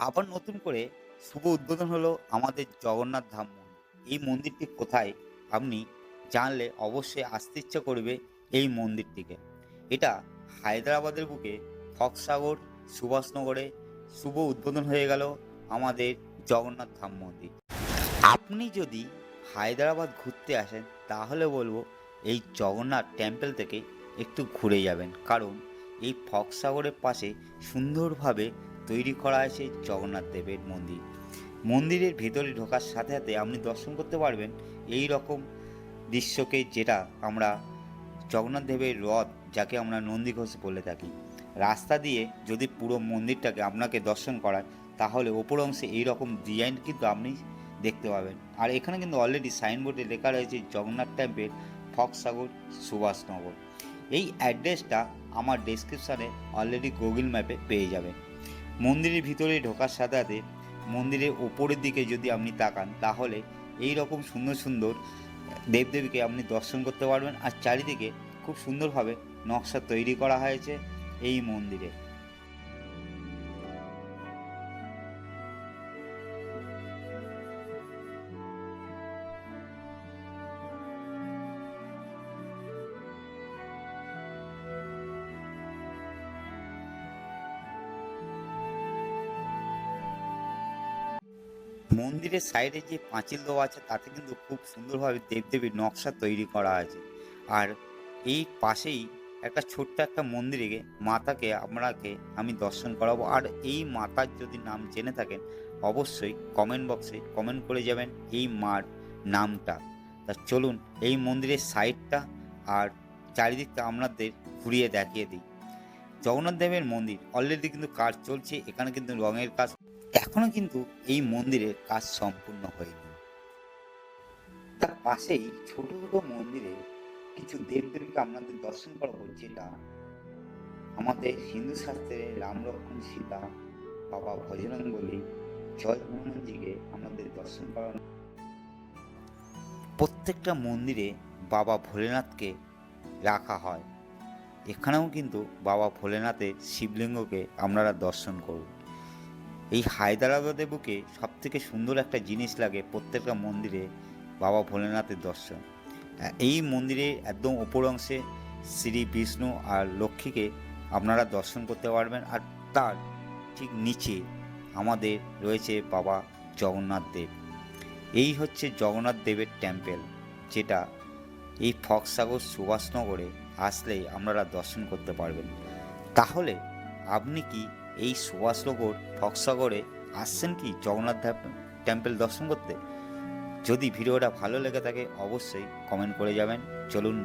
আবার নতুন করে শুভ উদ্বোধন হলো আমাদের জগন্নাথ ধাম মন্দির। এই মন্দিরটি কোথায় আপনি জানলে অবশ্যই আসতে ইচ্ছা করবে এই মন্দিরটিকে। এটা হায়দ্রাবাদের বুকে ফক্সাগর সুভাষনগরে শুভ উদ্বোধন হয়ে গেল আমাদের জগন্নাথ ধাম মন্দির। আপনি যদি হায়দ্রাবাদ ঘুরতে আসেন তাহলে বলবো এই জগন্নাথ টেম্পল থেকে একটু ঘুরে যাবেন, কারণ এই ফক্সাগরের পাশে সুন্দরভাবে তৈরি করা আছে জগন্নাথ দেবের মন্দির। মন্দিরের ভেতরে ঢোকার সাথে সাথে আপনি দর্শন করতে পারবেন এই রকম দৃশ্যকে, যেটা আমরা জগন্নাথ দেবের রথ, যাকে আমরা নন্দীঘোষ বলে থাকি। রাস্তা দিয়ে যদি পুরো মন্দিরটাকে আপনাকে দর্শন করায় তাহলে ওপর অংশে এইরকম ডিজাইন কিন্তু আপনি দেখতে পাবেন। আর এখানে কিন্তু অলরেডি সাইনবোর্ডে লেখা রয়েছে জগন্নাথ টেম্পল ফক্সাগর সুভাষনগর। এই অ্যাড্রেসটা আমার ডেসক্রিপশানে অলরেডি গুগল ম্যাপে পেয়ে যাবেন। মন্দিরের ভিতরে ঢোকার সাথে সাথে মন্দিরের ওপরের দিকে যদি আপনি তাকান তাহলে এই রকম সুন্দর সুন্দর দেবদেবীকে আপনি দর্শন করতে পারবেন। আর চারিদিকে খুব সুন্দরভাবে নকশা তৈরি করা হয়েছে এই মন্দিরে। মন্দিরের সাইডে যে পাঁচিল দেওয়া আছে তাতে কিন্তু খুব সুন্দরভাবে দেবদেবীর নকশা তৈরি করা আছে। আর এই পাশেই একটা ছোট্ট একটা মন্দিরে মাতাকে আপনাকে আমি দর্শন করাবো। আর এই মাতার যদি নাম জেনে থাকেন অবশ্যই কমেন্ট বক্সে কমেন্ট করে যাবেন এই মার নামটা। তা চলুন এই মন্দিরের সাইডটা আর চারিদিকটা আপনাদের ঘুরিয়ে দেখিয়ে দিই। জগন্নাথ দেবের মন্দির অলরেডি কিন্তু কাজ চলছে, এখানে কিন্তু রঙের কাজ এখনো কিন্তু এই মন্দিরের কাজ সম্পূর্ণ হয়নি। তার পাশেই ছোট ছোট মন্দিরে কিছু দেবদেবীকে আপনাদের দর্শন করাবো, যেটা আমাদের হিন্দু শাস্ত্রে রাম লক্ষ্মণ সীতা, বাবা ভজরং বলি, জয় হনুমানজিকে আমাদের দর্শন করানো। প্রত্যেকটা মন্দিরে বাবা ভোলেনাথকে রাখা হয়। এখানেও কিন্তু বাবা ভোলেনাথের শিবলিঙ্গকে আপনারা দর্শন করুন। এই হায়দ্রাবাদের বুকে সবথেকে সুন্দর একটা জিনিস লাগে প্রত্যেকটা মন্দিরে বাবা ভোলেনাথের দর্শন। এই মন্দিরের একদম ওপর অংশে শ্রী বিষ্ণু আর লক্ষ্মীকে আপনারা দর্শন করতে পারবেন। আর তার ঠিক নিচে আমাদের রয়েছে বাবা জগন্নাথ দেব। এই হচ্ছে জগন্নাথ দেবের টেম্পল, যেটা এই ফক্সাগর সুভাষনগরে আসলেই আপনারা দর্শন করতে পারবেন। তাহলে আপনি কি এই সুভাষনগর ফক্সাগরে আসছেন কি জগন্নাথ টেম্পল দর্শন করতে? যদি ভিডিওটা ভালো লেগে থাকে অবশ্যই কমেন্ট করে যাবেন। চলুন